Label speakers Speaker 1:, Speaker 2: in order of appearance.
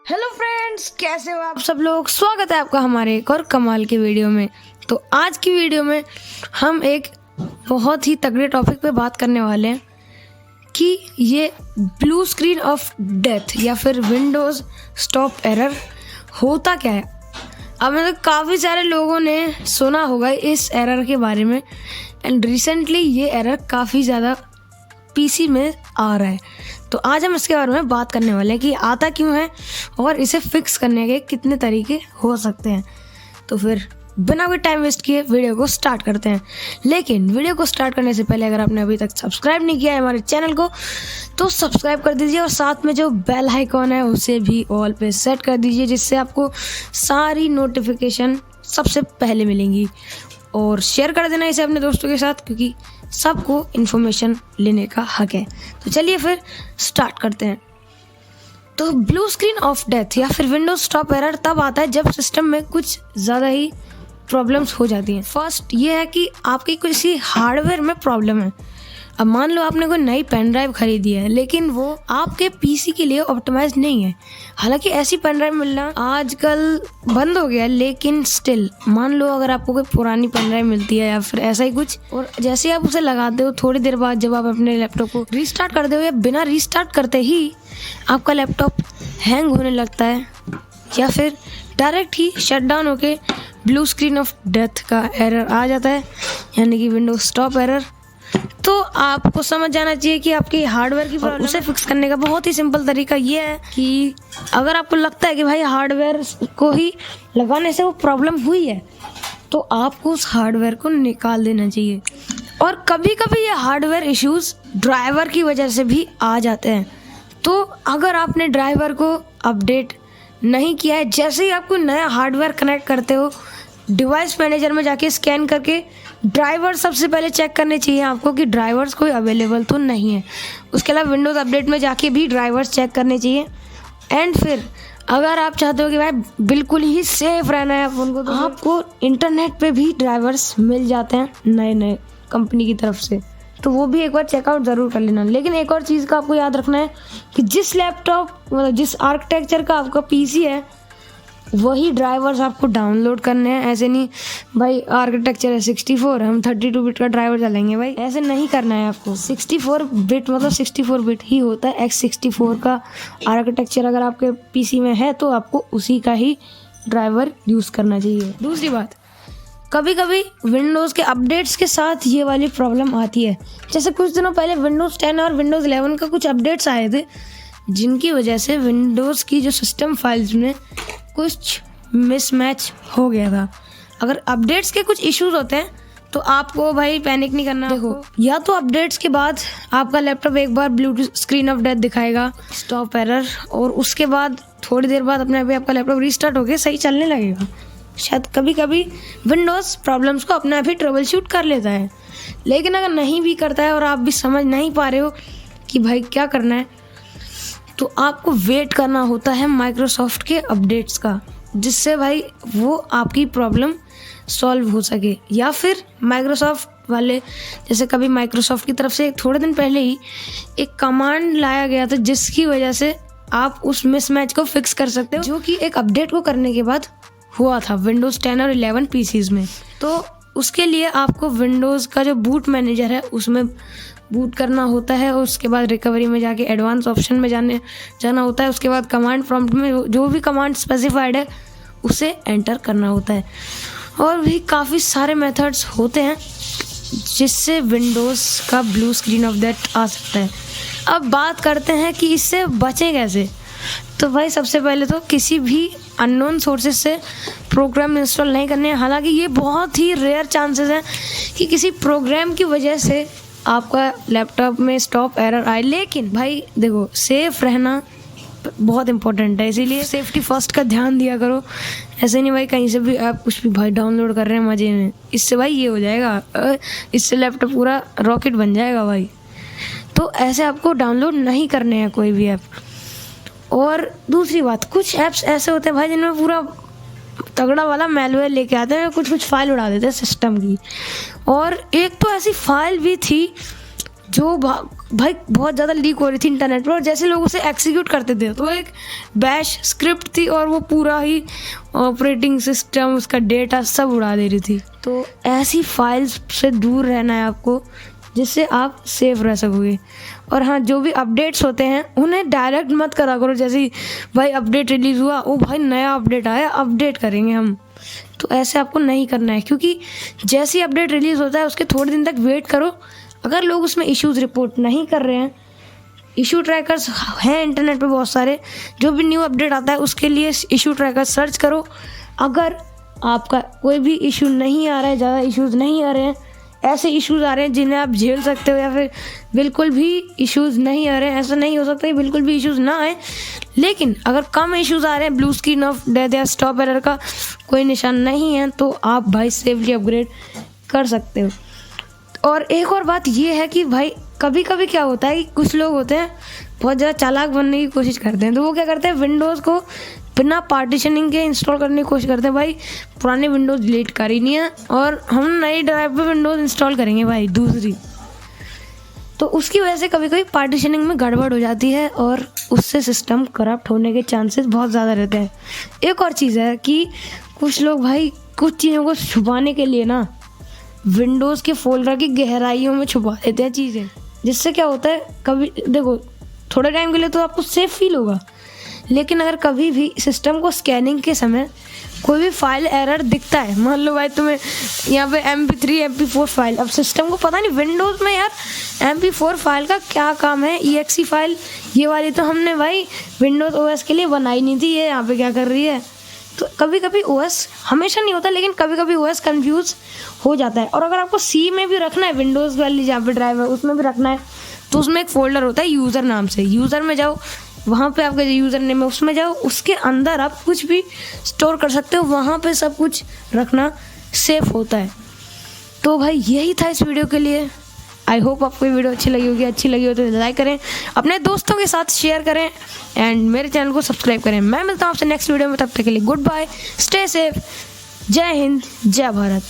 Speaker 1: Hello friends, कैसे हो आप सब लोग। स्वागत है आपका हमारे एक और कमाल की वीडियो में। तो आज की वीडियो में हम एक बहुत ही तगड़े टॉपिक पे बात करने वाले हैं कि ये ब्लू स्क्रीन ऑफ डेथ या फिर विंडोज़ स्टॉप एरर होता क्या है। अब मतलब काफ़ी सारे लोगों ने सुना होगा इस एरर के बारे में एंड रिसेंटली ये एरर काफ़ी ज़्यादा पीसी में आ रहा है। तो आज हम इसके बारे में बात करने वाले हैं कि आता क्यों है और इसे फिक्स करने के कितने तरीके हो सकते हैं। तो फिर बिना कोई टाइम वेस्ट किए वीडियो को स्टार्ट करते हैं। लेकिन वीडियो को स्टार्ट करने से पहले अगर आपने अभी तक सब्सक्राइब नहीं किया है हमारे चैनल को तो सब्सक्राइब कर दीजिए और साथ में जो बेल आइकॉन है उसे भी ऑल पे सेट कर दीजिए, जिससे आपको सारी नोटिफिकेशन सबसे पहले मिलेंगी। और शेयर कर देना इसे अपने दोस्तों के साथ, क्योंकि सबको इन्फॉर्मेशन लेने का हक है। तो चलिए फिर स्टार्ट करते हैं। तो ब्लू स्क्रीन ऑफ डेथ या फिर विंडोज स्टॉप एरर तब आता है जब सिस्टम में कुछ ज़्यादा ही प्रॉब्लम्स हो जाती हैं। फर्स्ट ये है कि आपकी किसी हार्डवेयर में प्रॉब्लम है। अब मान लो आपने कोई नई पेन ड्राइव खरीदी है लेकिन वो आपके पीसी के लिए ऑप्टिमाइज नहीं है। हालांकि ऐसी पेन ड्राइव मिलना आजकल बंद हो गया है, लेकिन स्टिल मान लो अगर आपको कोई पुरानी पेन ड्राइव मिलती है या फिर ऐसा ही कुछ, और जैसे आप उसे लगाते हो थोड़ी देर बाद जब आप अपने लैपटॉप को रीस्टार्ट करते हो या बिना रीस्टार्ट करते ही आपका लैपटॉप हैंग होने लगता है या फिर डायरेक्ट ही शट डाउन होके ब्लू स्क्रीन ऑफ डेथ का एरर आ जाता है, यानी कि विंडोज स्टॉप एरर, तो आपको समझ जाना चाहिए कि आपकी हार्डवेयर की प्रॉब्लम। उसे फिक्स करने का बहुत ही सिंपल तरीका ये है कि अगर आपको लगता है कि भाई हार्डवेयर को ही लगाने से वो प्रॉब्लम हुई है तो आपको उस हार्डवेयर को निकाल देना चाहिए। और कभी कभी ये हार्डवेयर इश्यूज ड्राइवर की वजह से भी आ जाते हैं। तो अगर आपने ड्राइवर को अपडेट नहीं किया है, जैसे ही आप कोई नया हार्डवेयर कनेक्ट करते हो डिवाइस मैनेजर में जाके स्कैन करके ड्राइवर सबसे पहले चेक करने चाहिए आपको कि ड्राइवर्स कोई अवेलेबल तो नहीं है। उसके अलावा विंडोज़ अपडेट में जाके भी ड्राइवर्स चेक करने चाहिए। एंड फिर अगर आप चाहते हो कि भाई बिल्कुल ही सेफ रहना है फ़ोन को, तो आपको इंटरनेट पे भी ड्राइवर्स मिल जाते हैं नए नए कंपनी की तरफ से, तो वो भी एक बार चेकआउट ज़रूर कर लेना। लेकिन एक और चीज़ का आपको याद रखना है कि जिस लैपटॉप मतलब जिस आर्किटेक्चर का आपका पीसी है वही ड्राइवर्स आपको डाउनलोड करने हैं। ऐसे नहीं भाई आर्किटेक्चर है 64 हम 32 बिट का ड्राइवर चलेंगे, भाई ऐसे नहीं करना है आपको। 64 बिट मतलब 64 बिट ही होता है। x64 का आर्किटेक्चर अगर आपके पीसी में है तो आपको उसी का ही ड्राइवर यूज़ करना चाहिए। दूसरी बात, कभी कभी विंडोज़ के अपडेट्स के साथ ये वाली प्रॉब्लम आती है। जैसे कुछ दिनों पहले विंडोज़ 10 और विंडोज़ 11 का कुछ अपडेट्स आए थे जिनकी वजह से विंडोज़ की जो सिस्टम फाइल्स में कुछ मिसमैच हो गया था। अगर अपडेट्स के कुछ इश्यूज होते हैं तो आपको भाई पैनिक नहीं करना। देखो, या तो अपडेट्स के बाद आपका लैपटॉप एक बार ब्लू स्क्रीन ऑफ डेथ दिखाएगा स्टॉप एरर, और उसके बाद थोड़ी देर बाद अपने आप ही आपका लैपटॉप रीस्टार्ट होकर सही चलने लगेगा। शायद कभी कभी विंडोज़ प्रॉब्लम्स को अपने आप ही ट्रबल शूट कर लेता है। लेकिन अगर नहीं भी करता है और आप भी समझ नहीं पा रहे हो कि भाई क्या करना है, तो आपको वेट करना होता है माइक्रोसॉफ्ट के अपडेट्स का, जिससे भाई वो आपकी प्रॉब्लम सॉल्व हो सके। या फिर माइक्रोसॉफ्ट वाले, जैसे कभी माइक्रोसॉफ्ट की तरफ से थोड़े दिन पहले ही एक कमांड लाया गया था जिसकी वजह से आप उस मिसमैच को फिक्स कर सकते हो, जो कि एक अपडेट को करने के बाद हुआ था विंडोज़ 10 और 11 पीसीज में। तो उसके लिए आपको विंडोज़ का जो बूट मैनेजर है उसमें बूट करना होता है, और उसके बाद रिकवरी में जाके एडवांस ऑप्शन में जाना होता है। उसके बाद कमांड प्रॉम्प्ट में जो भी कमांड स्पेसिफाइड है उसे एंटर करना होता है। और भी काफ़ी सारे मेथड्स होते हैं जिससे विंडोज़ का ब्लू स्क्रीन ऑफ डेथ आ सकता है। अब बात करते हैं कि इससे बचें कैसे। तो भाई सबसे पहले तो किसी भी अननोन सोर्सेज से प्रोग्राम इंस्टॉल नहीं करने हैं। हालांकि ये बहुत ही रेयर चांसेस हैं कि किसी प्रोग्राम की वजह से आपका लैपटॉप में स्टॉप एरर आए, लेकिन भाई देखो सेफ रहना बहुत इंपॉर्टेंट है, इसीलिए सेफ्टी फर्स्ट का ध्यान दिया करो। ऐसे नहीं भाई कहीं से भी आप कुछ भी भाई डाउनलोड कर रहे हैं मज़े में, इससे भाई ये हो जाएगा, इससे लैपटॉप पूरा रॉकेट बन जाएगा भाई। तो ऐसे आपको डाउनलोड नहीं करने हैं कोई भी ऐप। और दूसरी बात, कुछ ऐप्स ऐसे होते हैं भाई जिनमें पूरा तगड़ा वाला मैलवेयर लेके आते हैं, कुछ फाइल उड़ा देते हैं सिस्टम की। और एक तो ऐसी फाइल भी थी जो भाई बहुत ज़्यादा लीक हो रही थी इंटरनेट पर, और जैसे लोग उसे एग्जीक्यूट करते थे तो एक बैश स्क्रिप्ट थी और वो पूरा ही ऑपरेटिंग सिस्टम, उसका डेटा सब उड़ा दे रही थी। तो ऐसी फाइल्स से दूर रहना है आपको, जिससे आप सेफ रह सकोगे। और हाँ, जो भी अपडेट्स होते हैं उन्हें डायरेक्ट मत करा करो। जैसे ही भाई अपडेट रिलीज़ हुआ, ओ भाई नया अपडेट आया, अपडेट करेंगे हम, तो ऐसे आपको नहीं करना है। क्योंकि जैसे ही अपडेट रिलीज़ होता है उसके थोड़े दिन तक वेट करो। अगर लोग उसमें इश्यूज़ रिपोर्ट नहीं कर रहे हैं, इशू ट्रैकर्स हैं इंटरनेट पे बहुत सारे, जो भी न्यू अपडेट आता है उसके लिए इशू ट्रैकर सर्च करो। अगर आपका कोई भी इशू नहीं आ रहा है, ज़्यादा इश्यूज़ नहीं आ रहे हैं, ऐसे इश्यूज़ आ रहे हैं जिन्हें आप झेल सकते हो, या फिर बिल्कुल भी इश्यूज़ नहीं आ रहे हैं, ऐसा नहीं हो सकता कि बिल्कुल भी इश्यूज़ ना आए, लेकिन अगर कम इश्यूज़ आ रहे हैं, ब्लू स्क्रीन ऑफ डेथ या स्टॉप एरर का कोई निशान नहीं है, तो आप भाई सेफली अपग्रेड कर सकते हो। और एक और बात ये है कि भाई कभी कभी क्या होता है कि कुछ लोग होते हैं बहुत ज़्यादा चालाक बनने की कोशिश करते हैं, तो वो क्या करते हैं, विंडोज़ को बिना पार्टीशनिंग के इंस्टॉल करने की कोशिश करते हैं। भाई पुराने विंडोज़ डिलीट कर ही नहीं है और हम नई ड्राइव पे विंडोज़ इंस्टॉल करेंगे भाई दूसरी, तो उसकी वजह से कभी कभी पार्टीशनिंग में गड़बड़ हो जाती है और उससे सिस्टम करप्ट होने के चांसेस बहुत ज़्यादा रहते हैं। एक और चीज़ है कि कुछ लोग भाई कुछ चीज़ों को छुपाने के लिए ना विंडोज़ के फोल्डर की गहराइयों में छुपा देते हैं चीज़ें, जिससे क्या होता है, कभी देखो थोड़े टाइम के लिए तो आपको सेफ फील होगा, लेकिन अगर कभी भी सिस्टम को स्कैनिंग के समय कोई भी फाइल एरर दिखता है, मान लो भाई तुम्हें यहाँ पे MP3 MP4 फाइल, अब सिस्टम को पता नहीं विंडोज़ में यार MP4 फाइल का क्या काम है, EXE फाइल ये वाली तो हमने भाई विंडोज़ OS के लिए बनाई नहीं थी, ये यहाँ पे क्या कर रही है। तो कभी कभी OS, हमेशा नहीं होता लेकिन कभी कभी OS कंफ्यूज हो जाता है। और अगर आपको C में भी रखना है, विंडोज़ वाली जहाँ पे ड्राइव है उसमें भी रखना है, तो उसमें एक फ़ोल्डर होता है यूज़र नाम से, यूज़र में जाओ, वहाँ पे आपका जो यूज़र नेम है उसमें जाओ, उसके अंदर आप कुछ भी स्टोर कर सकते हो, वहाँ पे सब कुछ रखना सेफ होता है। तो भाई यही था इस वीडियो के लिए। आई होप आपको ये वीडियो अच्छी लगी होगी, अच्छी लगी हो तो लाइक करें, अपने दोस्तों के साथ शेयर करें एंड मेरे चैनल को सब्सक्राइब करें। मैं मिलता हूँ आपसे नेक्स्ट वीडियो में, तब तक के लिए गुड बाय, स्टे सेफ, जय हिंद, जय भारत।